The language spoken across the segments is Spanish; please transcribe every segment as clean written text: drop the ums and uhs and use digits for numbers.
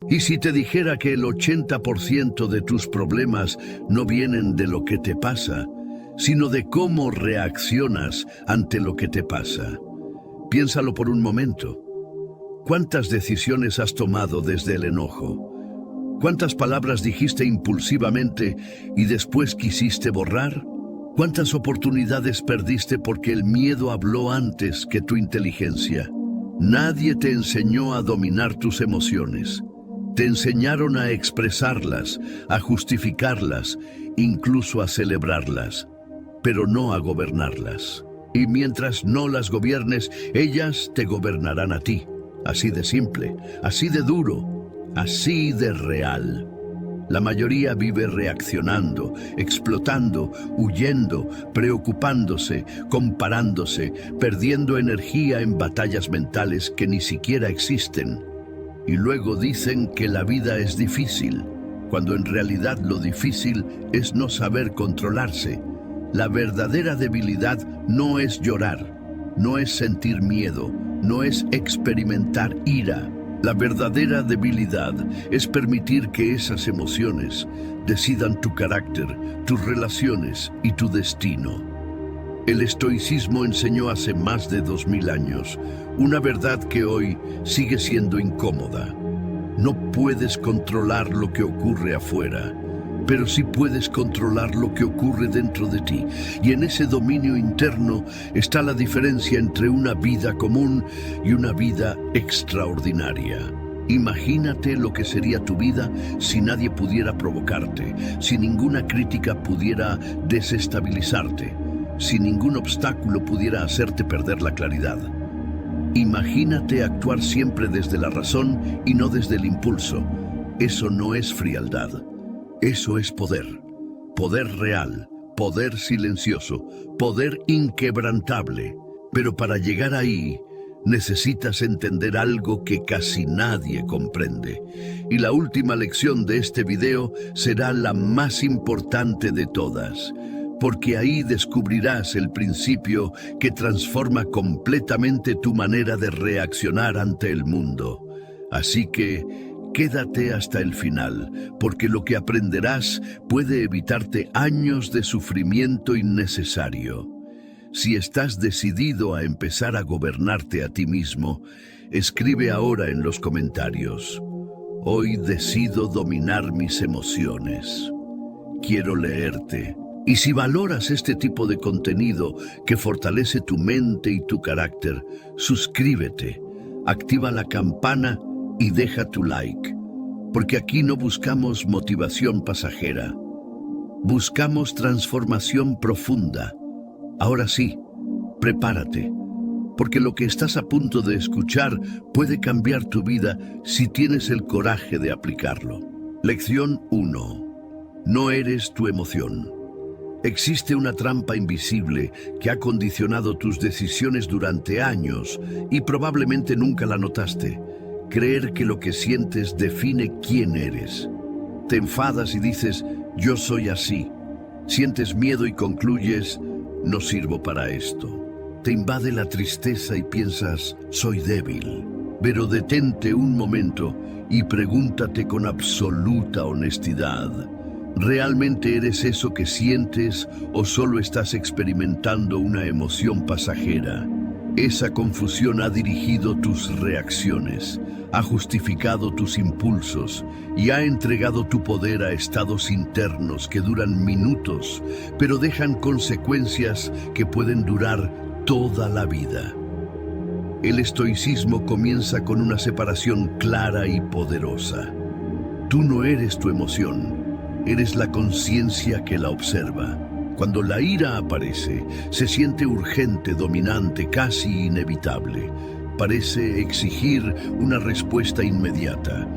¿Y si te dijera que el 80% de tus problemas no vienen de lo que te pasa, sino de cómo reaccionas ante lo que te pasa? Piénsalo por un momento. ¿Cuántas decisiones has tomado desde el enojo? ¿Cuántas palabras dijiste impulsivamente y después quisiste borrar? ¿Cuántas oportunidades perdiste porque el miedo habló antes que tu inteligencia? Nadie te enseñó a dominar tus emociones. Te enseñaron a expresarlas, a justificarlas, incluso a celebrarlas, pero no a gobernarlas. Y mientras no las gobiernes, ellas te gobernarán a ti. Así de simple, así de duro, así de real. La mayoría vive reaccionando, explotando, huyendo, preocupándose, comparándose, perdiendo energía en batallas mentales que ni siquiera existen. Y luego dicen que la vida es difícil, cuando en realidad lo difícil es no saber controlarse. La verdadera debilidad no es llorar, no es sentir miedo, no es experimentar ira. La verdadera debilidad es permitir que esas emociones decidan tu carácter, tus relaciones y tu destino. El estoicismo enseñó hace más de 2000 años una verdad que hoy sigue siendo incómoda. No puedes controlar lo que ocurre afuera, pero sí puedes controlar lo que ocurre dentro de ti. Y en ese dominio interno está la diferencia entre una vida común y una vida extraordinaria. Imagínate lo que sería tu vida si nadie pudiera provocarte, si ninguna crítica pudiera desestabilizarte, si ningún obstáculo pudiera hacerte perder la claridad. Imagínate actuar siempre desde la razón y no desde el impulso. Eso no es frialdad. Eso es poder. Poder real, poder silencioso, poder inquebrantable. Pero para llegar ahí, necesitas entender algo que casi nadie comprende. Y la última lección de este video será la más importante de todas, porque ahí descubrirás el principio que transforma completamente tu manera de reaccionar ante el mundo. Así que quédate hasta el final, porque lo que aprenderás puede evitarte años de sufrimiento innecesario. Si estás decidido a empezar a gobernarte a ti mismo, escribe ahora en los comentarios: hoy decido dominar mis emociones. Quiero leerte. Y si valoras este tipo de contenido que fortalece tu mente y tu carácter, suscríbete, activa la campana y deja tu like, porque aquí no buscamos motivación pasajera, buscamos transformación profunda. Ahora sí, prepárate, porque lo que estás a punto de escuchar puede cambiar tu vida si tienes el coraje de aplicarlo. Lección 1. No eres tu emoción. Existe una trampa invisible que ha condicionado tus decisiones durante años y probablemente nunca la notaste. Creer que lo que sientes define quién eres. Te enfadas y dices, yo soy así. Sientes miedo y concluyes, no sirvo para esto. Te invade la tristeza y piensas, soy débil. Pero detente un momento y pregúntate con absoluta honestidad, ¿realmente eres eso que sientes o solo estás experimentando una emoción pasajera? Esa confusión ha dirigido tus reacciones, ha justificado tus impulsos y ha entregado tu poder a estados internos que duran minutos, pero dejan consecuencias que pueden durar toda la vida. El estoicismo comienza con una separación clara y poderosa. Tú no eres tu emoción. Eres la conciencia que la observa. Cuando la ira aparece, se siente urgente, dominante, casi inevitable. Parece exigir una respuesta inmediata.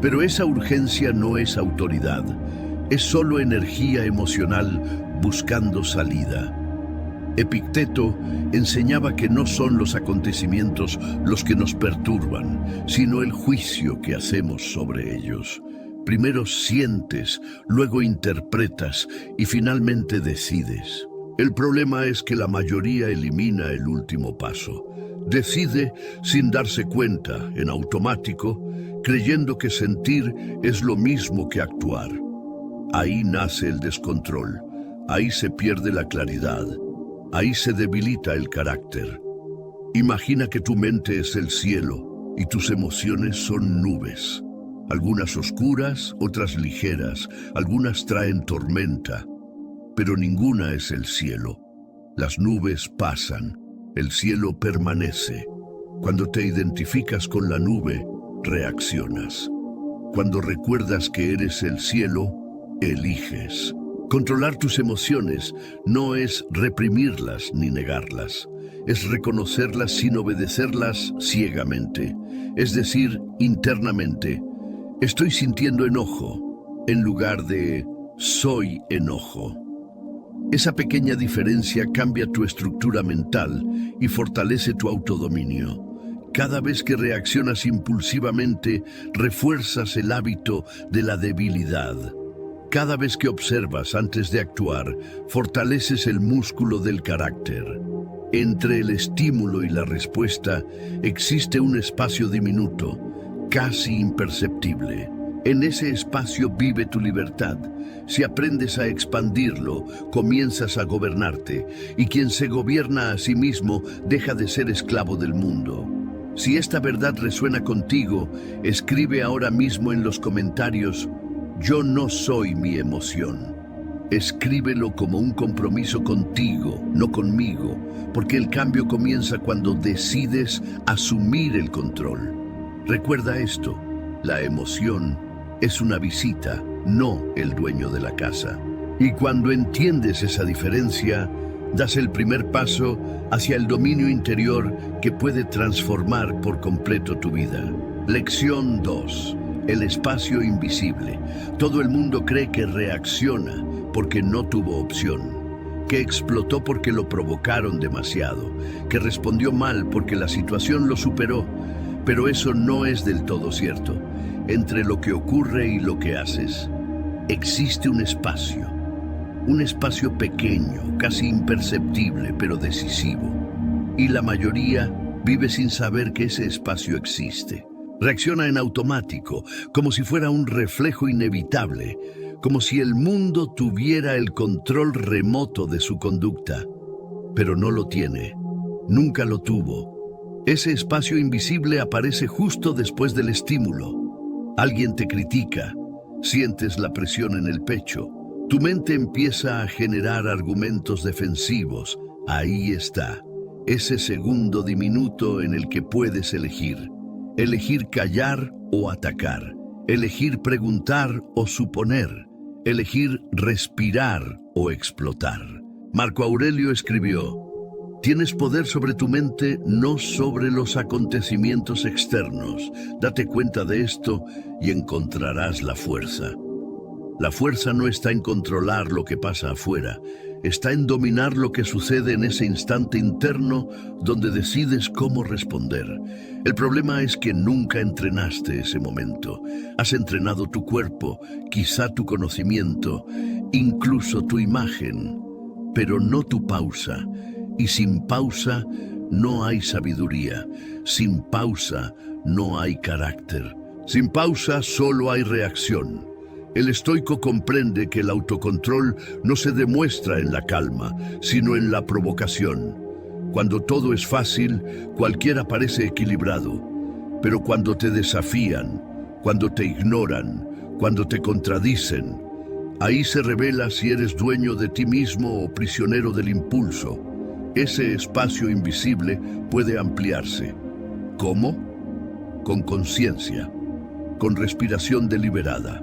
Pero esa urgencia no es autoridad. Es solo energía emocional buscando salida. Epicteto enseñaba que no son los acontecimientos los que nos perturban, sino el juicio que hacemos sobre ellos. Primero sientes, luego interpretas y finalmente decides. El problema es que la mayoría elimina el último paso. Decide sin darse cuenta, en automático, creyendo que sentir es lo mismo que actuar. Ahí nace el descontrol, ahí se pierde la claridad, ahí se debilita el carácter. Imagina que tu mente es el cielo y tus emociones son nubes. Algunas oscuras, otras ligeras, algunas traen tormenta, pero ninguna es el cielo. Las nubes pasan, el cielo permanece. Cuando te identificas con la nube, reaccionas. Cuando recuerdas que eres el cielo, eliges. Controlar tus emociones no es reprimirlas ni negarlas, es reconocerlas sin obedecerlas ciegamente, es decir, internamente, estoy sintiendo enojo, en lugar de soy enojo. Esa pequeña diferencia cambia tu estructura mental y fortalece tu autodominio. Cada vez que reaccionas impulsivamente, refuerzas el hábito de la debilidad. Cada vez que observas antes de actuar, fortaleces el músculo del carácter. Entre el estímulo y la respuesta existe un espacio diminuto, casi imperceptible. En ese espacio vive tu libertad. Si aprendes a expandirlo, comienzas a gobernarte, y quien se gobierna a sí mismo deja de ser esclavo del mundo. Si esta verdad resuena contigo, escribe ahora mismo en los comentarios: yo no soy mi emoción. Escríbelo como un compromiso contigo, no conmigo, porque el cambio comienza cuando decides asumir el control. Recuerda esto, la emoción es una visita, no el dueño de la casa. Y cuando entiendes esa diferencia, das el primer paso hacia el dominio interior que puede transformar por completo tu vida. Lección 2. El espacio invisible. Todo el mundo cree que reacciona porque no tuvo opción, que explotó porque lo provocaron demasiado, que respondió mal porque la situación lo superó. Pero eso no es del todo cierto. Entre lo que ocurre y lo que haces, existe un espacio pequeño, casi imperceptible, pero decisivo. Y la mayoría vive sin saber que ese espacio existe. Reacciona en automático, como si fuera un reflejo inevitable, como si el mundo tuviera el control remoto de su conducta. Pero no lo tiene, nunca lo tuvo. Ese espacio invisible aparece justo después del estímulo. Alguien te critica, sientes la presión en el pecho, tu mente empieza a generar argumentos defensivos. Ahí está, ese segundo diminuto en el que puedes elegir. Elegir callar o atacar, elegir preguntar o suponer, elegir respirar o explotar. Marco Aurelio escribió: tienes poder sobre tu mente, no sobre los acontecimientos externos. Date cuenta de esto y encontrarás la fuerza. La fuerza no está en controlar lo que pasa afuera, está en dominar lo que sucede en ese instante interno donde decides cómo responder. El problema es que nunca entrenaste ese momento. Has entrenado tu cuerpo, quizá tu conocimiento, incluso tu imagen, pero no tu pausa. Y sin pausa no hay sabiduría. Sin pausa no hay carácter. Sin pausa solo hay reacción. El estoico comprende que el autocontrol no se demuestra en la calma, sino en la provocación. Cuando todo es fácil, cualquiera parece equilibrado. Pero cuando te desafían, cuando te ignoran, cuando te contradicen, ahí se revela si eres dueño de ti mismo o prisionero del impulso. Ese espacio invisible puede ampliarse. ¿Cómo? Con conciencia, con respiración deliberada,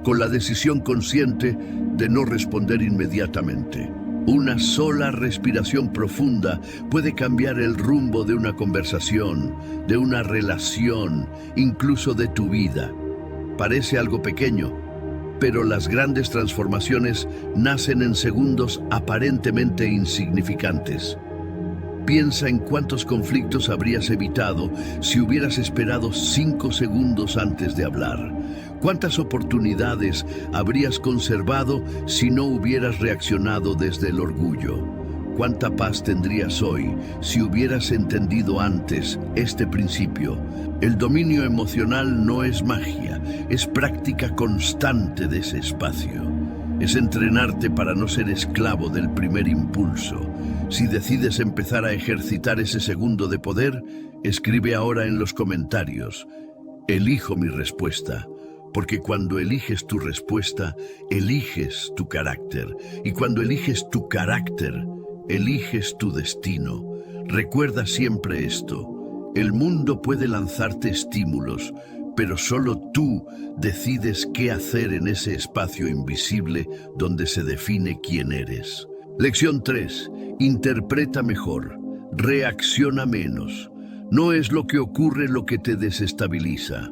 con la decisión consciente de no responder inmediatamente. Una sola respiración profunda puede cambiar el rumbo de una conversación, de una relación, incluso de tu vida. Parece algo pequeño, pero las grandes transformaciones nacen en segundos aparentemente insignificantes. Piensa en cuántos conflictos habrías evitado si hubieras esperado 5 segundos antes de hablar. ¿Cuántas oportunidades habrías conservado si no hubieras reaccionado desde el orgullo? cuánta paz tendrías hoy si hubieras entendido antes este principio. El dominio emocional no es magia, es práctica constante de ese espacio. Es entrenarte para no ser esclavo del primer impulso. Si decides empezar a ejercitar ese segundo de poder, escribe ahora en los comentarios: elijo mi respuesta. Porque cuando eliges tu respuesta, eliges tu carácter. Y cuando eliges tu carácter, eliges tu destino. Recuerda siempre esto: el mundo puede lanzarte estímulos, pero solo tú decides qué hacer en ese espacio invisible donde se define quién eres. Lección 3. Interpreta mejor. Reacciona menos. No es lo que ocurre lo que te desestabiliza.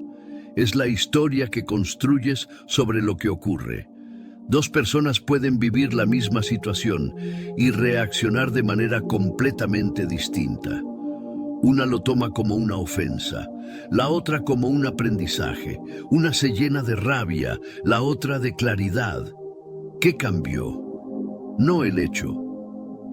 Es la historia que construyes sobre lo que ocurre. Dos personas pueden vivir la misma situación y reaccionar de manera completamente distinta. Una lo toma como una ofensa, la otra como un aprendizaje. Una se llena de rabia, la otra de claridad. ¿Qué cambió? No el hecho,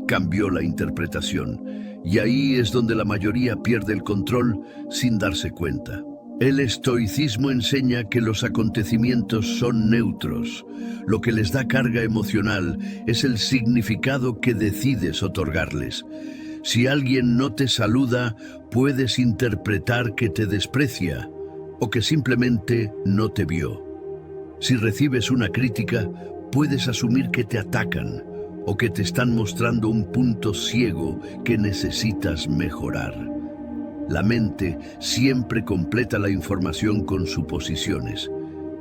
cambió la interpretación. Y ahí es donde la mayoría pierde el control sin darse cuenta. El estoicismo enseña que los acontecimientos son neutros. Lo que les da carga emocional es el significado que decides otorgarles. Si alguien no te saluda, puedes interpretar que te desprecia o que simplemente no te vio. Si recibes una crítica, puedes asumir que te atacan o que te están mostrando un punto ciego que necesitas mejorar. La mente siempre completa la información con suposiciones,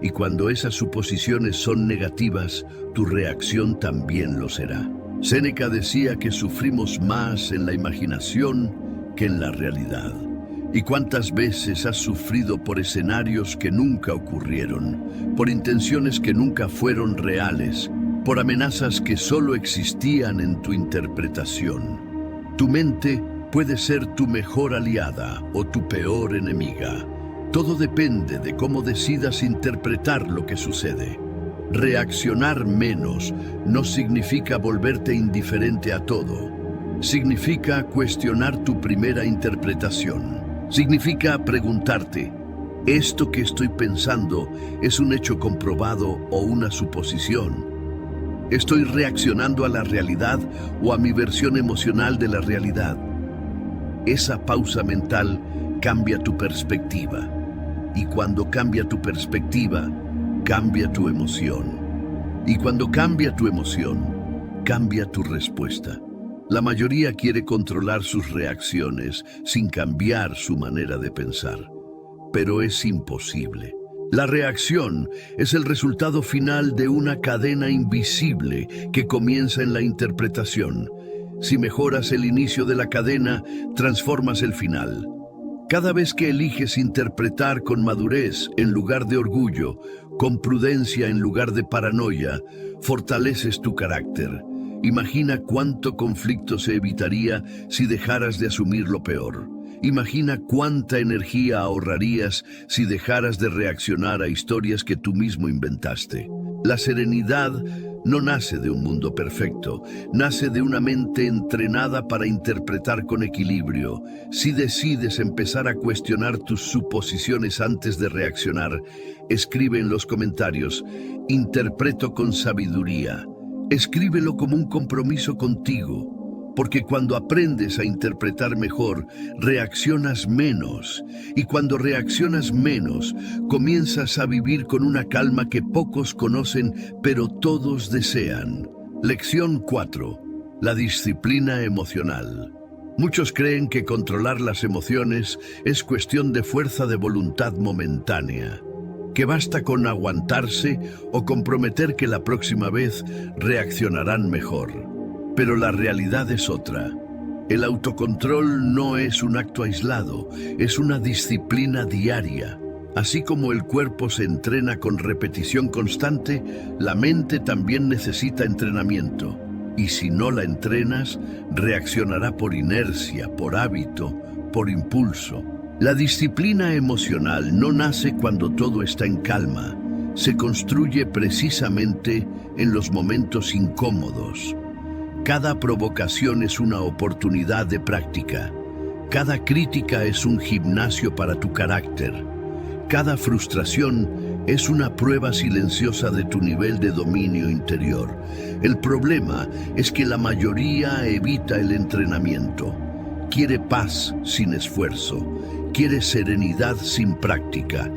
y cuando esas suposiciones son negativas, tu reacción también lo será. Séneca decía que sufrimos más en la imaginación que en la realidad. ¿Y cuántas veces has sufrido por escenarios que nunca ocurrieron, por intenciones que nunca fueron reales, por amenazas que solo existían en tu interpretación? Tu mente puede ser tu mejor aliada o tu peor enemiga. Todo depende de cómo decidas interpretar lo que sucede. Reaccionar menos no significa volverte indiferente a todo. Significa cuestionar tu primera interpretación. Significa preguntarte: ¿esto que estoy pensando es un hecho comprobado o una suposición? ¿Estoy reaccionando a la realidad o a mi versión emocional de la realidad? Esa pausa mental cambia tu perspectiva. Y cuando cambia tu perspectiva, cambia tu emoción. Y cuando cambia tu emoción, cambia tu respuesta. La mayoría quiere controlar sus reacciones sin cambiar su manera de pensar. Pero es imposible. La reacción es el resultado final de una cadena invisible que comienza en la interpretación. Si mejoras el inicio de la cadena, transformas el final. Cada vez que eliges interpretar con madurez en lugar de orgullo, con prudencia en lugar de paranoia, fortaleces tu carácter. Imagina cuánto conflicto se evitaría si dejaras de asumir lo peor. Imagina cuánta energía ahorrarías si dejaras de reaccionar a historias que tú mismo inventaste. La serenidad no nace de un mundo perfecto, nace de una mente entrenada para interpretar con equilibrio. Si decides empezar a cuestionar tus suposiciones antes de reaccionar, escribe en los comentarios: interpreto con sabiduría. Escríbelo como un compromiso contigo. Porque cuando aprendes a interpretar mejor, reaccionas menos. Y cuando reaccionas menos, comienzas a vivir con una calma que pocos conocen, pero todos desean. Lección 4. La disciplina emocional. Muchos creen que controlar las emociones es cuestión de fuerza de voluntad momentánea, que basta con aguantarse o con prometer que la próxima vez reaccionarán mejor. Pero la realidad es otra. El autocontrol no es un acto aislado, es una disciplina diaria. Así como el cuerpo se entrena con repetición constante, la mente también necesita entrenamiento. Y si no la entrenas, reaccionará por inercia, por hábito, por impulso. La disciplina emocional no nace cuando todo está en calma. Se construye precisamente en los momentos incómodos. Cada provocación es una oportunidad de práctica. Cada crítica es un gimnasio para tu carácter. Cada frustración es una prueba silenciosa de tu nivel de dominio interior. El problema es que la mayoría evita el entrenamiento. Quiere paz sin esfuerzo, quiere serenidad sin práctica,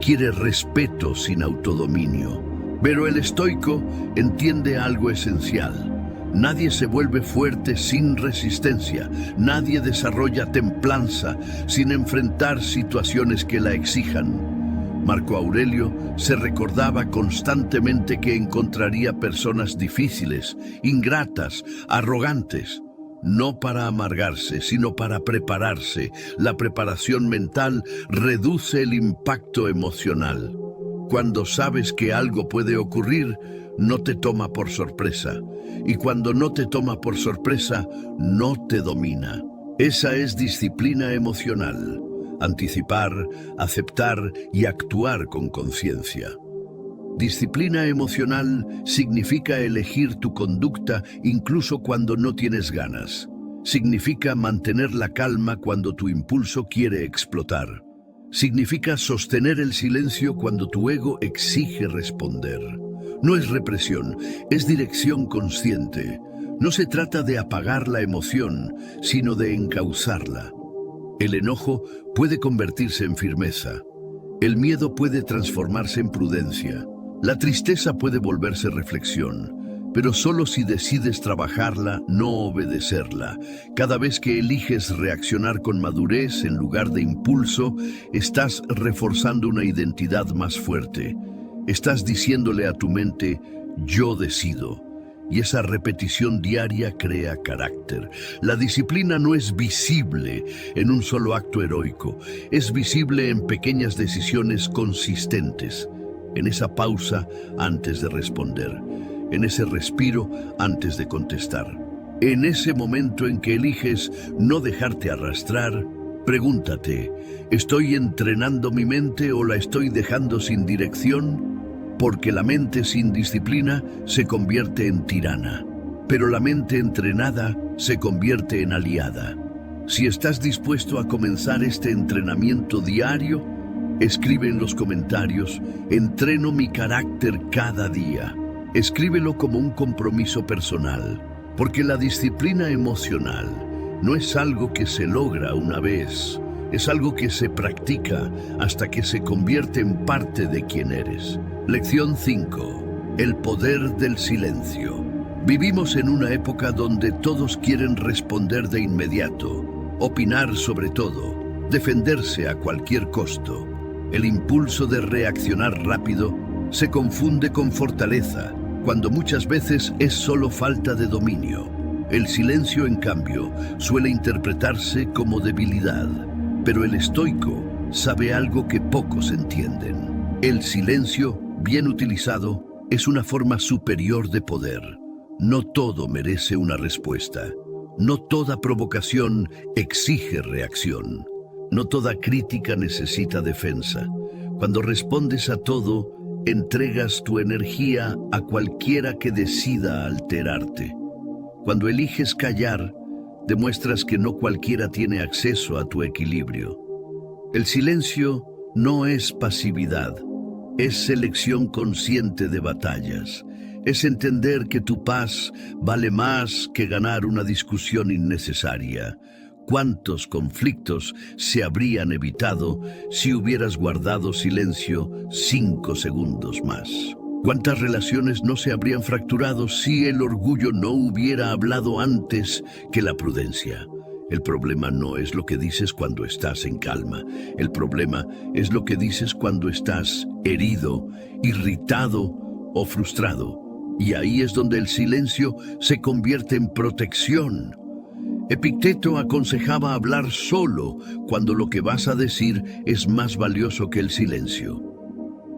quiere respeto sin autodominio. Pero el estoico entiende algo esencial. Nadie se vuelve fuerte sin resistencia. Nadie desarrolla templanza sin enfrentar situaciones que la exijan. Marco Aurelio se recordaba constantemente que encontraría personas difíciles, ingratas, arrogantes. No para amargarse, sino para prepararse. La preparación mental reduce el impacto emocional. Cuando sabes que algo puede ocurrir, no te toma por sorpresa. Y cuando no te toma por sorpresa, no te domina. Esa es disciplina emocional. Anticipar, aceptar y actuar con conciencia. Disciplina emocional significa elegir tu conducta incluso cuando no tienes ganas. Significa mantener la calma cuando tu impulso quiere explotar. Significa sostener el silencio cuando tu ego exige responder. No es represión, es dirección consciente. No se trata de apagar la emoción, sino de encauzarla. El enojo puede convertirse en firmeza. El miedo puede transformarse en prudencia. La tristeza puede volverse reflexión, pero solo si decides trabajarla, no obedecerla. Cada vez que eliges reaccionar con madurez en lugar de impulso, estás reforzando una identidad más fuerte. Estás diciéndole a tu mente, yo decido. Y esa repetición diaria crea carácter. La disciplina no es visible en un solo acto heroico. Es visible en pequeñas decisiones consistentes. En esa pausa antes de responder. En ese respiro antes de contestar. En ese momento en que eliges no dejarte arrastrar, pregúntate, ¿estoy entrenando mi mente o la estoy dejando sin dirección? Porque la mente sin disciplina se convierte en tirana, pero la mente entrenada se convierte en aliada. Si estás dispuesto a comenzar este entrenamiento diario, escribe en los comentarios, entreno mi carácter cada día. Escríbelo como un compromiso personal, porque la disciplina emocional no es algo que se logra una vez, es algo que se practica hasta que se convierte en parte de quien eres. Lección 5. El poder del silencio. Vivimos en una época donde todos quieren responder de inmediato, opinar sobre todo, defenderse a cualquier costo. El impulso de reaccionar rápido se confunde con fortaleza, cuando muchas veces es solo falta de dominio. El silencio, en cambio, suele interpretarse como debilidad, pero el estoico sabe algo que pocos entienden. El silencio, bien utilizado, es una forma superior de poder. No todo merece una respuesta. No toda provocación exige reacción. No toda crítica necesita defensa. Cuando respondes a todo, entregas tu energía a cualquiera que decida alterarte. Cuando eliges callar, demuestras que no cualquiera tiene acceso a tu equilibrio. El silencio no es pasividad, es selección consciente de batallas. Es entender que tu paz vale más que ganar una discusión innecesaria. ¿Cuántos conflictos se habrían evitado si hubieras guardado silencio 5 segundos más? ¿Cuántas relaciones no se habrían fracturado si el orgullo no hubiera hablado antes que la prudencia? El problema no es lo que dices cuando estás en calma. El problema es lo que dices cuando estás herido, irritado o frustrado. Y ahí es donde el silencio se convierte en protección. Epicteto aconsejaba hablar solo cuando lo que vas a decir es más valioso que el silencio.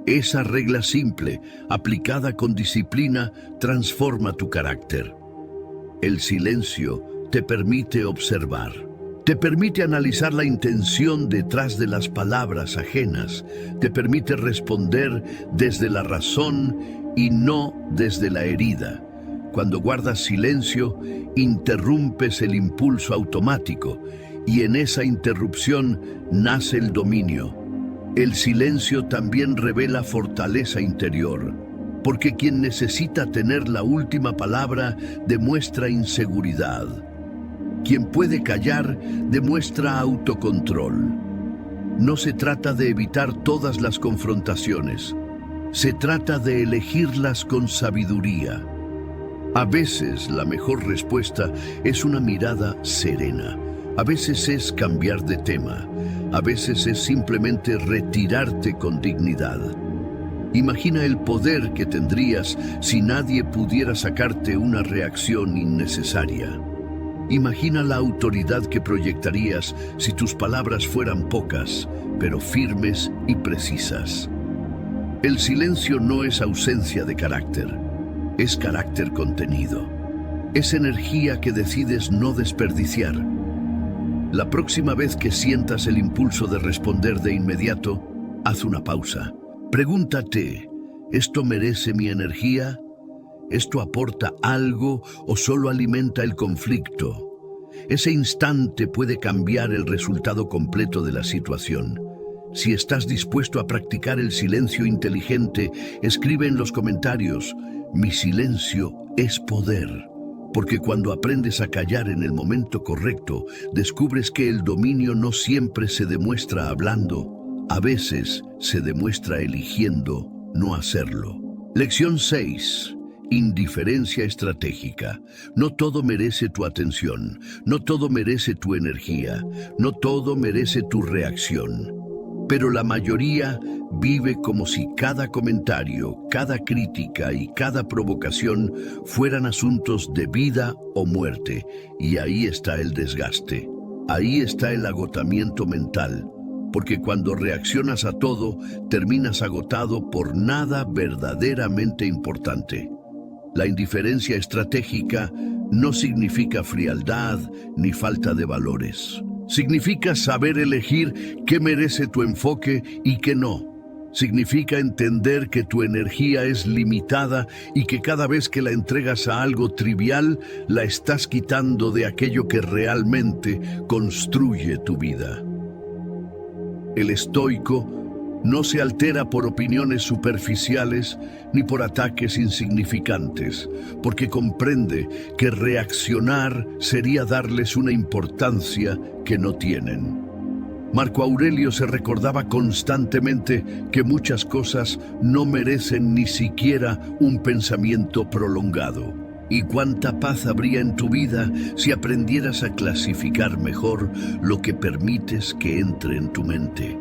Esa regla simple, aplicada con disciplina, transforma tu carácter. El silencio te permite observar. Te permite analizar la intención detrás de las palabras ajenas. Te permite responder desde la razón y no desde la herida. Cuando guardas silencio, interrumpes el impulso automático y en esa interrupción nace el dominio. El silencio también revela fortaleza interior, porque quien necesita tener la última palabra demuestra inseguridad. Quien puede callar demuestra autocontrol. No se trata de evitar todas las confrontaciones, se trata de elegirlas con sabiduría. A veces la mejor respuesta es una mirada serena, a veces es cambiar de tema, a veces es simplemente retirarte con dignidad. Imagina el poder que tendrías si nadie pudiera sacarte una reacción innecesaria. Imagina la autoridad que proyectarías si tus palabras fueran pocas, pero firmes y precisas. El silencio no es ausencia de carácter, es carácter contenido. Es energía que decides no desperdiciar. La próxima vez que sientas el impulso de responder de inmediato, haz una pausa. Pregúntate, ¿esto merece mi energía? ¿Esto aporta algo o solo alimenta el conflicto? Ese instante puede cambiar el resultado completo de la situación. Si estás dispuesto a practicar el silencio inteligente, escribe en los comentarios, mi silencio es poder. Porque cuando aprendes a callar en el momento correcto, descubres que el dominio no siempre se demuestra hablando, a veces se demuestra eligiendo no hacerlo. Lección 6. Indiferencia estratégica. No todo merece tu atención, no todo merece tu energía, no todo merece tu reacción. Pero la mayoría vive como si cada comentario, cada crítica y cada provocación fueran asuntos de vida o muerte, y ahí está el desgaste, ahí está el agotamiento mental, porque cuando reaccionas a todo, terminas agotado por nada verdaderamente importante. La indiferencia estratégica no significa frialdad ni falta de valores. Significa saber elegir qué merece tu enfoque y qué no. Significa entender que tu energía es limitada y que cada vez que la entregas a algo trivial, la estás quitando de aquello que realmente construye tu vida. El estoico no se altera por opiniones superficiales ni por ataques insignificantes, porque comprende que reaccionar sería darles una importancia que no tienen. Marco Aurelio se recordaba constantemente que muchas cosas no merecen ni siquiera un pensamiento prolongado. ¿Y cuánta paz habría en tu vida si aprendieras a clasificar mejor lo que permites que entre en tu mente?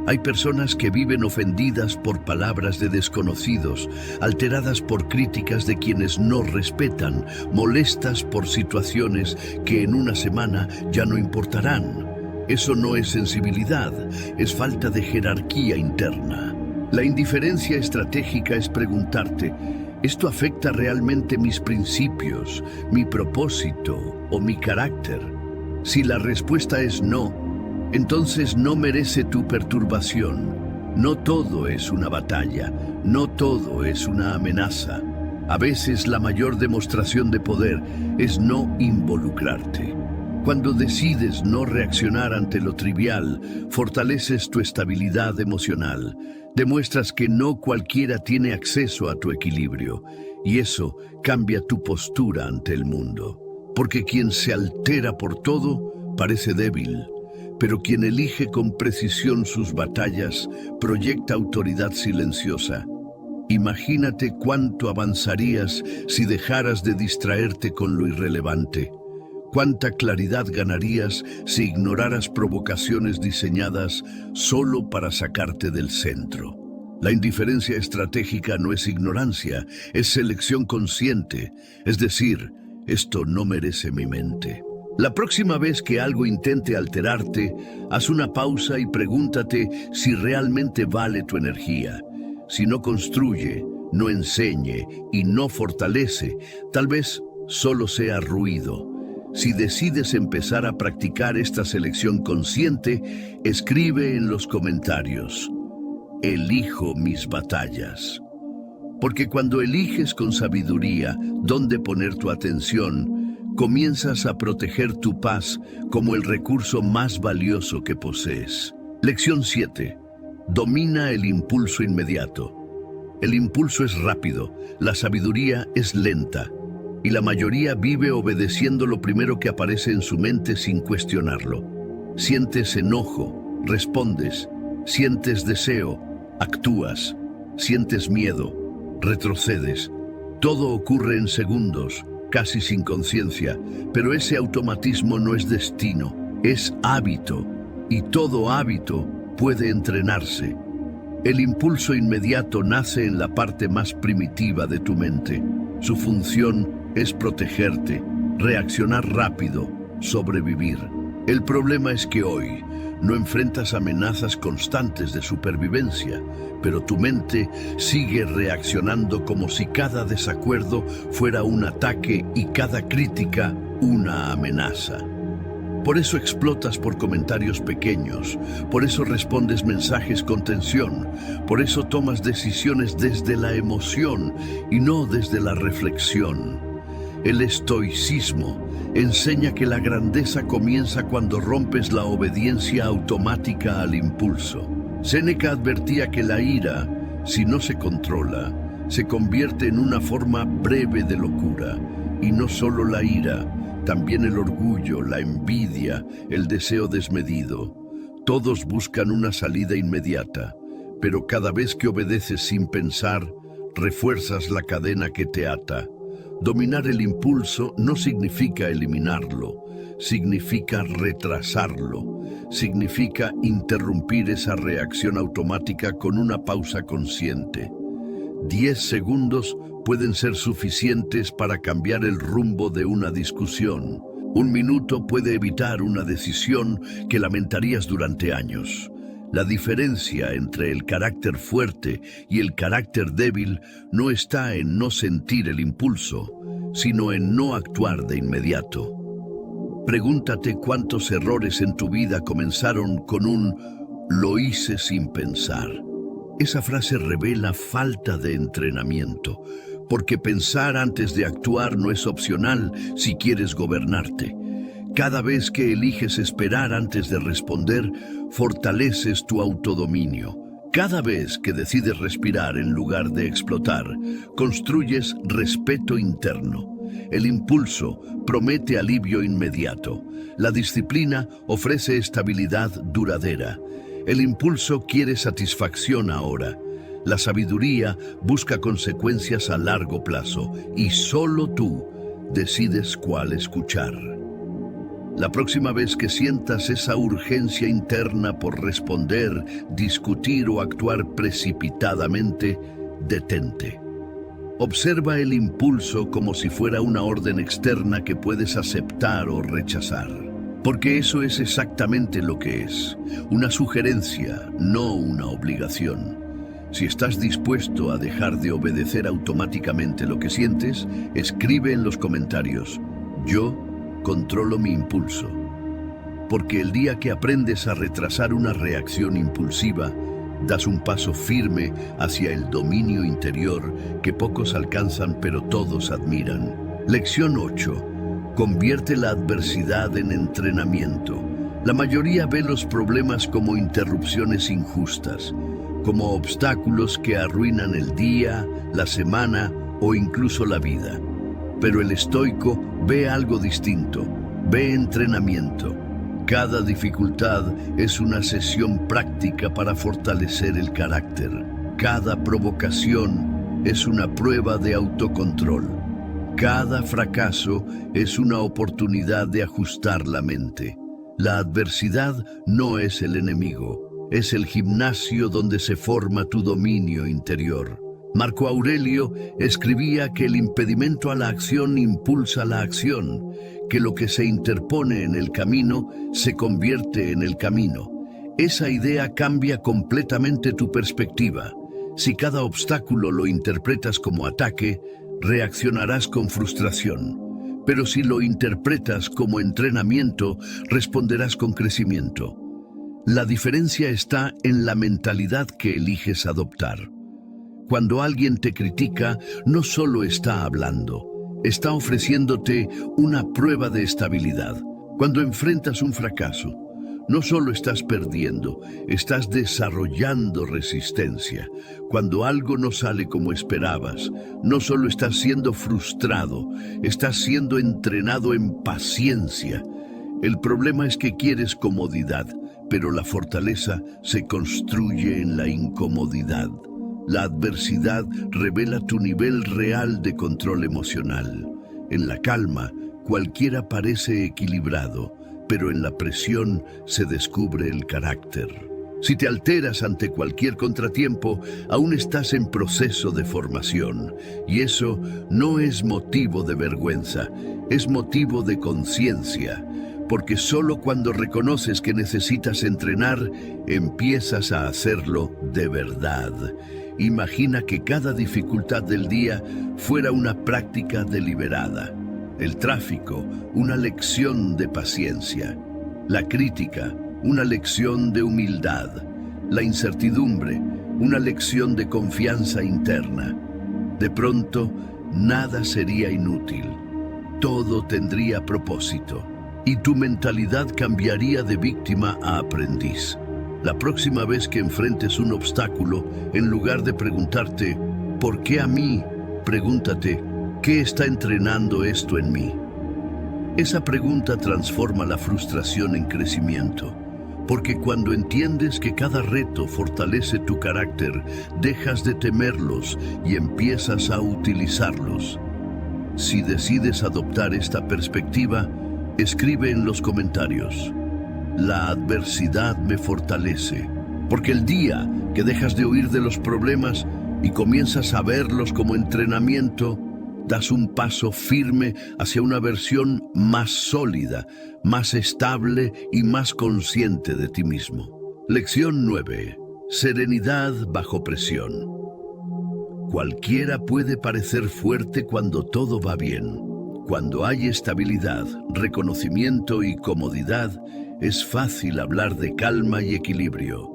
Hay personas que viven ofendidas por palabras de desconocidos, alteradas por críticas de quienes no respetan, molestas por situaciones que en una semana ya no importarán. Eso no es sensibilidad, es falta de jerarquía interna. La indiferencia estratégica es preguntarte, ¿esto afecta realmente mis principios, mi propósito o mi carácter? Si la respuesta es no, entonces no merece tu perturbación. No todo es una batalla, no todo es una amenaza. A veces la mayor demostración de poder es no involucrarte. Cuando decides no reaccionar ante lo trivial, fortaleces tu estabilidad emocional. Demuestras que no cualquiera tiene acceso a tu equilibrio, y eso cambia tu postura ante el mundo. Porque quien se altera por todo parece débil, pero quien elige con precisión sus batallas proyecta autoridad silenciosa. Imagínate cuánto avanzarías si dejaras de distraerte con lo irrelevante. Cuánta claridad ganarías si ignoraras provocaciones diseñadas solo para sacarte del centro. La indiferencia estratégica no es ignorancia, es selección consciente, es decir, esto no merece mi mente. La próxima vez que algo intente alterarte, haz una pausa y pregúntate si realmente vale tu energía. Si no construye, no enseñe y no fortalece, tal vez solo sea ruido. Si decides empezar a practicar esta selección consciente, escribe en los comentarios: elijo mis batallas. Porque cuando eliges con sabiduría dónde poner tu atención, comienzas a proteger tu paz como el recurso más valioso que posees. Lección 7. Domina el impulso inmediato. El impulso es rápido, la sabiduría es lenta, y la mayoría vive obedeciendo lo primero que aparece en su mente sin cuestionarlo. Sientes enojo, respondes. Sientes deseo, actúas. Sientes miedo, retrocedes. Todo ocurre en segundos, casi sin conciencia, pero ese automatismo no es destino, es hábito, y todo hábito puede entrenarse. El impulso inmediato nace en la parte más primitiva de tu mente. Su función es protegerte, reaccionar rápido, sobrevivir. El problema es que hoy no enfrentas amenazas constantes de supervivencia, pero tu mente sigue reaccionando como si cada desacuerdo fuera un ataque y cada crítica una amenaza. Por eso explotas por comentarios pequeños, por eso respondes mensajes con tensión, por eso tomas decisiones desde la emoción y no desde la reflexión. El estoicismo enseña que la grandeza comienza cuando rompes la obediencia automática al impulso. Séneca advertía que la ira, si no se controla, se convierte en una forma breve de locura. Y no solo la ira, también el orgullo, la envidia, el deseo desmedido. Todos buscan una salida inmediata, pero cada vez que obedeces sin pensar, refuerzas la cadena que te ata. Dominar el impulso no significa eliminarlo, significa retrasarlo, significa interrumpir esa reacción automática con una pausa consciente. 10 segundos pueden ser suficientes para cambiar el rumbo de una discusión. 1 minuto puede evitar una decisión que lamentarías durante años. La diferencia entre el carácter fuerte y el carácter débil no está en no sentir el impulso, sino en no actuar de inmediato. Pregúntate cuántos errores en tu vida comenzaron con un "lo hice sin pensar". Esa frase revela falta de entrenamiento, porque pensar antes de actuar no es opcional si quieres gobernarte. Cada vez que eliges esperar antes de responder, fortaleces tu autodominio. Cada vez que decides respirar en lugar de explotar, construyes respeto interno. El impulso promete alivio inmediato. La disciplina ofrece estabilidad duradera. El impulso quiere satisfacción ahora. La sabiduría busca consecuencias a largo plazo y solo tú decides cuál escuchar. La próxima vez que sientas esa urgencia interna por responder, discutir o actuar precipitadamente, detente. Observa el impulso como si fuera una orden externa que puedes aceptar o rechazar. Porque eso es exactamente lo que es, una sugerencia, no una obligación. Si estás dispuesto a dejar de obedecer automáticamente lo que sientes, escribe en los comentarios: "Yo controlo mi impulso". Porque el día que aprendes a retrasar una reacción impulsiva, das un paso firme hacia el dominio interior que pocos alcanzan pero todos admiran. Lección 8. Convierte la adversidad en entrenamiento. La mayoría ve los problemas como interrupciones injustas, como obstáculos que arruinan el día, la semana o incluso la vida. Pero el estoico ve algo distinto, ve entrenamiento. Cada dificultad es una sesión práctica para fortalecer el carácter. Cada provocación es una prueba de autocontrol. Cada fracaso es una oportunidad de ajustar la mente. La adversidad no es el enemigo, es el gimnasio donde se forma tu dominio interior. Marco Aurelio escribía que el impedimento a la acción impulsa la acción, que lo que se interpone en el camino se convierte en el camino. Esa idea cambia completamente tu perspectiva. Si cada obstáculo lo interpretas como ataque, reaccionarás con frustración. Pero si lo interpretas como entrenamiento, responderás con crecimiento. La diferencia está en la mentalidad que eliges adoptar. Cuando alguien te critica, no solo está hablando, está ofreciéndote una prueba de estabilidad. Cuando enfrentas un fracaso, no solo estás perdiendo, estás desarrollando resistencia. Cuando algo no sale como esperabas, no solo estás siendo frustrado, estás siendo entrenado en paciencia. El problema es que quieres comodidad, pero la fortaleza se construye en la incomodidad. La adversidad revela tu nivel real de control emocional. En la calma, cualquiera parece equilibrado, pero en la presión se descubre el carácter. Si te alteras ante cualquier contratiempo, aún estás en proceso de formación, y eso no es motivo de vergüenza, es motivo de conciencia, porque solo cuando reconoces que necesitas entrenar, empiezas a hacerlo de verdad. Imagina que cada dificultad del día fuera una práctica deliberada. El tráfico, una lección de paciencia. La crítica, una lección de humildad. La incertidumbre, una lección de confianza interna. De pronto, nada sería inútil. Todo tendría propósito. Y tu mentalidad cambiaría de víctima a aprendiz. La próxima vez que enfrentes un obstáculo, en lugar de preguntarte, ¿por qué a mí?, pregúntate, ¿qué está entrenando esto en mí? Esa pregunta transforma la frustración en crecimiento, porque cuando entiendes que cada reto fortalece tu carácter, dejas de temerlos y empiezas a utilizarlos. Si decides adoptar esta perspectiva, escribe en los comentarios: la adversidad me fortalece, porque el día que dejas de huir de los problemas y comienzas a verlos como entrenamiento, das un paso firme hacia una versión más sólida, más estable y más consciente de ti mismo. Lección 9. Serenidad bajo presión. Cualquiera puede parecer fuerte cuando todo va bien. Cuando hay estabilidad, reconocimiento y comodidad, es fácil hablar de calma y equilibrio.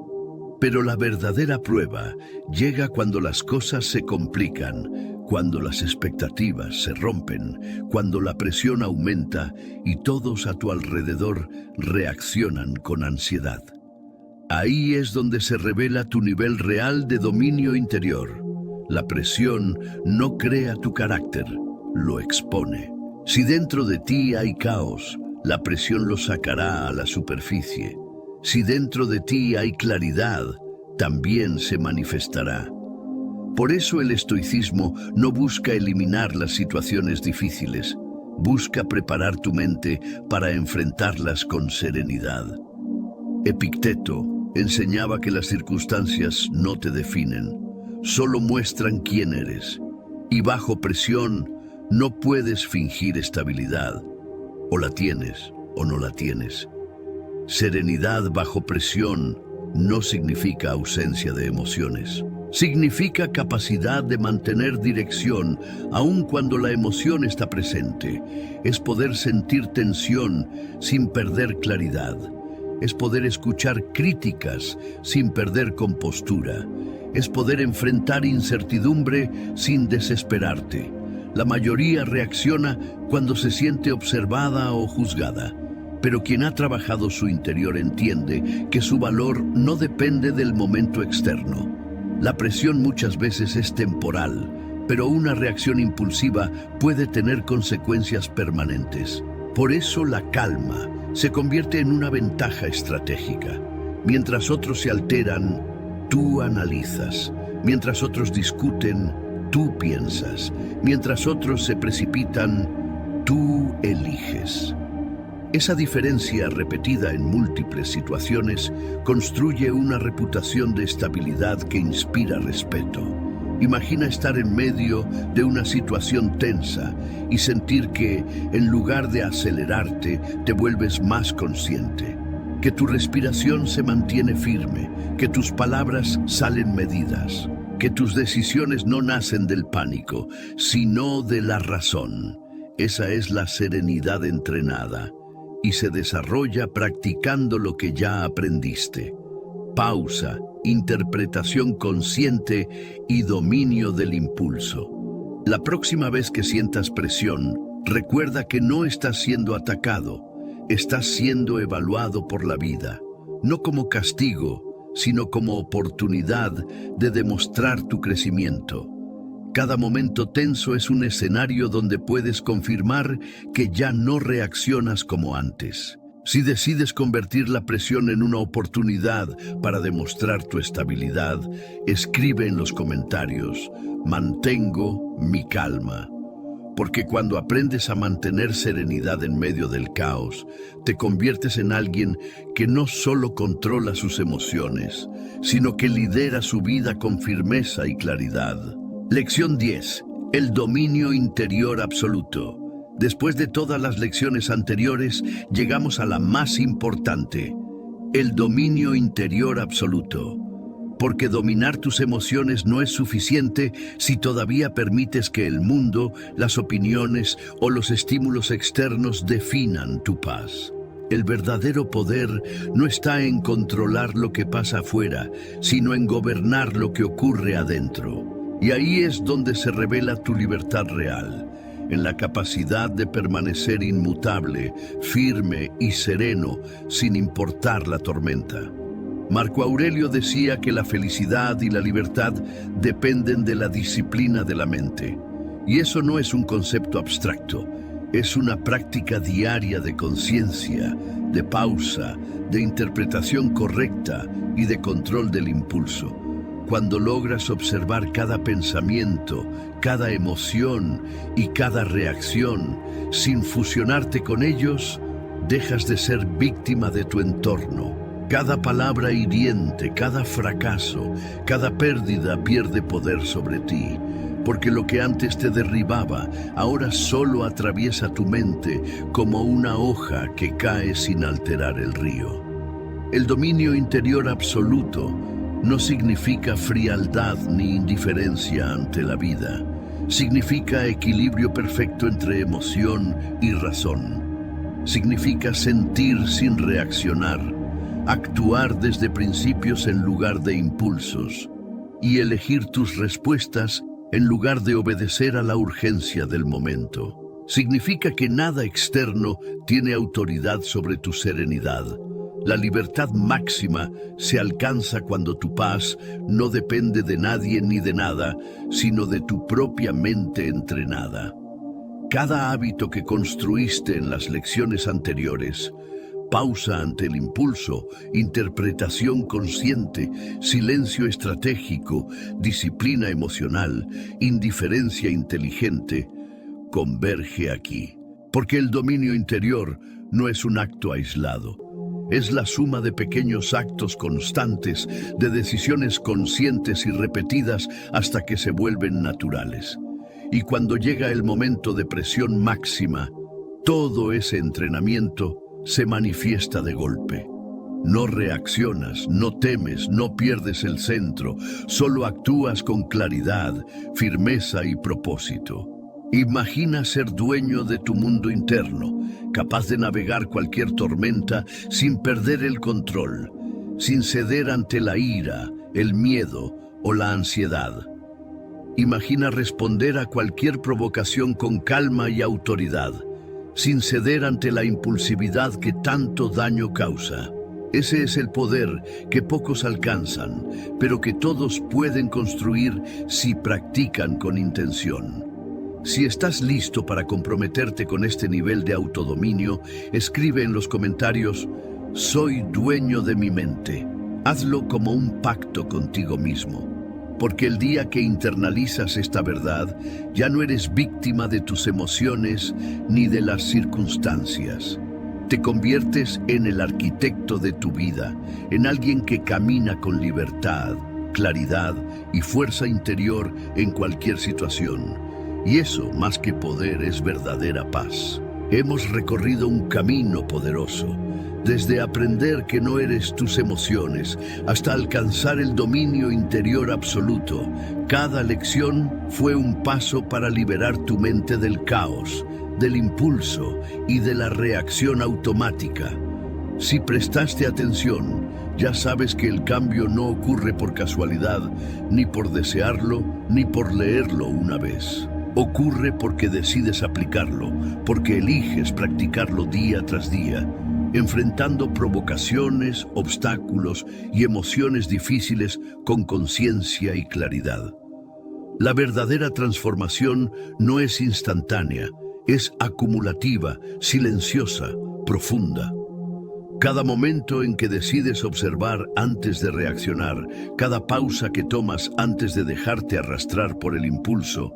Pero la verdadera prueba llega cuando las cosas se complican, cuando las expectativas se rompen, cuando la presión aumenta y todos a tu alrededor reaccionan con ansiedad. Ahí es donde se revela tu nivel real de dominio interior. La presión no crea tu carácter, lo expone. Si dentro de ti hay caos, la presión lo sacará a la superficie. Si dentro de ti hay claridad, también se manifestará. Por eso el estoicismo no busca eliminar las situaciones difíciles, busca preparar tu mente para enfrentarlas con serenidad. Epicteto enseñaba que las circunstancias no te definen, solo muestran quién eres. Y bajo presión no puedes fingir estabilidad. O la tienes o no la tienes. Serenidad bajo presión no significa ausencia de emociones. Significa capacidad de mantener dirección aun cuando la emoción está presente. Es poder sentir tensión sin perder claridad. Es poder escuchar críticas sin perder compostura. Es poder enfrentar incertidumbre sin desesperarte. La mayoría reacciona cuando se siente observada o juzgada, pero quien ha trabajado su interior entiende que su valor no depende del momento externo. La presión muchas veces es temporal, pero una reacción impulsiva puede tener consecuencias permanentes. Por eso la calma se convierte en una ventaja estratégica. Mientras otros se alteran, tú analizas. Mientras otros discuten, tú piensas. Mientras otros se precipitan, tú eliges. Esa diferencia repetida en múltiples situaciones construye una reputación de estabilidad que inspira respeto. Imagina estar en medio de una situación tensa y sentir que, en lugar de acelerarte, te vuelves más consciente. Que tu respiración se mantiene firme, que tus palabras salen medidas, que tus decisiones no nacen del pánico, sino de la razón. Esa es la serenidad entrenada y se desarrolla practicando lo que ya aprendiste. Pausa interpretación consciente y dominio del impulso. La próxima vez que sientas presión, recuerda que no estás siendo atacado, estás siendo evaluado por la vida, no como castigo, sino como oportunidad de demostrar tu crecimiento. Cada momento tenso es un escenario donde puedes confirmar que ya no reaccionas como antes. Si decides convertir la presión en una oportunidad para demostrar tu estabilidad, escribe en los comentarios: mantengo mi calma. Porque cuando aprendes a mantener serenidad en medio del caos, te conviertes en alguien que no solo controla sus emociones, sino que lidera su vida con firmeza y claridad. Lección 10. El dominio interior absoluto. Después de todas las lecciones anteriores, llegamos a la más importante: el dominio interior absoluto. Porque dominar tus emociones no es suficiente si todavía permites que el mundo, las opiniones o los estímulos externos definan tu paz. El verdadero poder no está en controlar lo que pasa afuera, sino en gobernar lo que ocurre adentro. Y ahí es donde se revela tu libertad real, en la capacidad de permanecer inmutable, firme y sereno, sin importar la tormenta. Marco Aurelio decía que la felicidad y la libertad dependen de la disciplina de la mente. Y eso no es un concepto abstracto, es una práctica diaria de conciencia, de pausa, de interpretación correcta y de control del impulso. Cuando logras observar cada pensamiento, cada emoción y cada reacción, sin fusionarte con ellos, dejas de ser víctima de tu entorno. Cada palabra hiriente, cada fracaso, cada pérdida pierde poder sobre ti, porque lo que antes te derribaba, ahora solo atraviesa tu mente como una hoja que cae sin alterar el río. El dominio interior absoluto no significa frialdad ni indiferencia ante la vida. Significa equilibrio perfecto entre emoción y razón. Significa sentir sin reaccionar, actuar desde principios en lugar de impulsos y elegir tus respuestas en lugar de obedecer a la urgencia del momento. Significa que nada externo tiene autoridad sobre tu serenidad. La libertad máxima se alcanza cuando tu paz no depende de nadie ni de nada, sino de tu propia mente entrenada. Cada hábito que construiste en las lecciones anteriores, pausa ante el impulso, interpretación consciente, silencio estratégico, disciplina emocional, indiferencia inteligente, converge aquí. Porque el dominio interior no es un acto aislado. Es la suma de pequeños actos constantes, de decisiones conscientes y repetidas hasta que se vuelven naturales. Y cuando llega el momento de presión máxima, todo ese entrenamiento se manifiesta de golpe. No reaccionas, no temes, no pierdes el centro, solo actúas con claridad, firmeza y propósito. Imagina ser dueño de tu mundo interno, capaz de navegar cualquier tormenta sin perder el control, sin ceder ante la ira, el miedo o la ansiedad. Imagina responder a cualquier provocación con calma y autoridad, sin ceder ante la impulsividad que tanto daño causa. Ese es el poder que pocos alcanzan, pero que todos pueden construir si practican con intención. Si estás listo para comprometerte con este nivel de autodominio, escribe en los comentarios: soy dueño de mi mente. Hazlo como un pacto contigo mismo. Porque el día que internalizas esta verdad, ya no eres víctima de tus emociones ni de las circunstancias. Te conviertes en el arquitecto de tu vida, en alguien que camina con libertad, claridad y fuerza interior en cualquier situación. Y eso, más que poder, es verdadera paz. Hemos recorrido un camino poderoso, desde aprender que no eres tus emociones hasta alcanzar el dominio interior absoluto. Cada lección fue un paso para liberar tu mente del caos, del impulso y de la reacción automática. Si prestaste atención, ya sabes que el cambio no ocurre por casualidad, ni por desearlo, ni por leerlo una vez. Ocurre porque decides aplicarlo, porque eliges practicarlo día tras día, enfrentando provocaciones, obstáculos y emociones difíciles con conciencia y claridad. La verdadera transformación no es instantánea, es acumulativa, silenciosa, profunda. Cada momento en que decides observar antes de reaccionar, cada pausa que tomas antes de dejarte arrastrar por el impulso,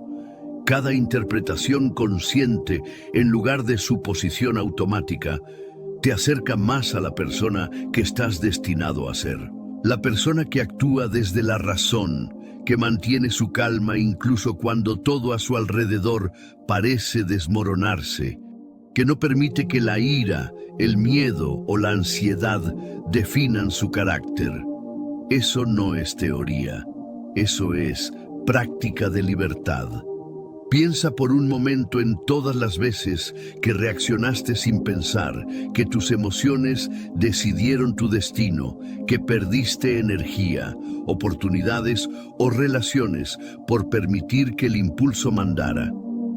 cada interpretación consciente en lugar de suposición automática, te acerca más a la persona que estás destinado a ser. La persona que actúa desde la razón, que mantiene su calma incluso cuando todo a su alrededor parece desmoronarse, que no permite que la ira, el miedo o la ansiedad definan su carácter. Eso no es teoría, eso es práctica de libertad. Piensa por un momento en todas las veces que reaccionaste sin pensar, que tus emociones decidieron tu destino, que perdiste energía, oportunidades o relaciones por permitir que el impulso mandara.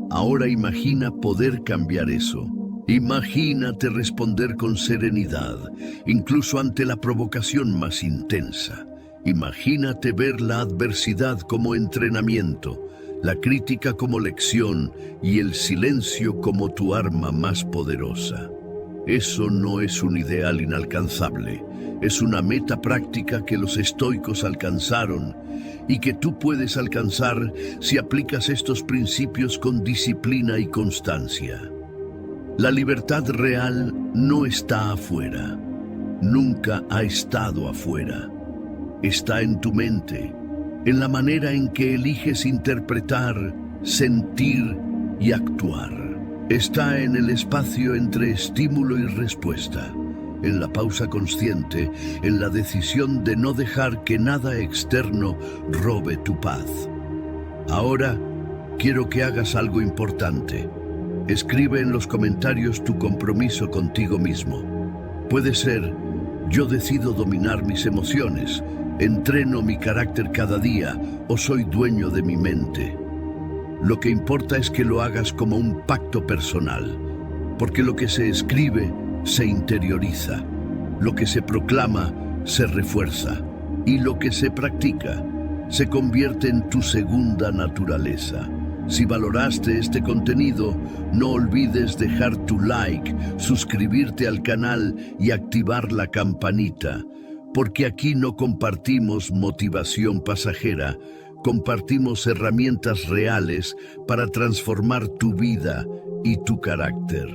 Ahora imagina poder cambiar eso. Imagínate responder con serenidad, incluso ante la provocación más intensa. Imagínate ver la adversidad como entrenamiento, la crítica como lección y el silencio como tu arma más poderosa. Eso no es un ideal inalcanzable, es una meta práctica que los estoicos alcanzaron y que tú puedes alcanzar si aplicas estos principios con disciplina y constancia. La libertad real no está afuera, nunca ha estado afuera. Está en tu mente, en la manera en que eliges interpretar, sentir y actuar. Está en el espacio entre estímulo y respuesta, en la pausa consciente, en la decisión de no dejar que nada externo robe tu paz. Ahora, quiero que hagas algo importante. Escribe en los comentarios tu compromiso contigo mismo. Puede ser: yo decido dominar mis emociones, entreno mi carácter cada día o soy dueño de mi mente. Lo que importa es que lo hagas como un pacto personal, porque lo que se escribe se interioriza, lo que se proclama se refuerza y lo que se practica se convierte en tu segunda naturaleza. Si valoraste este contenido, no olvides dejar tu like, suscribirte al canal y activar la campanita, porque aquí no compartimos motivación pasajera, compartimos herramientas reales para transformar tu vida y tu carácter.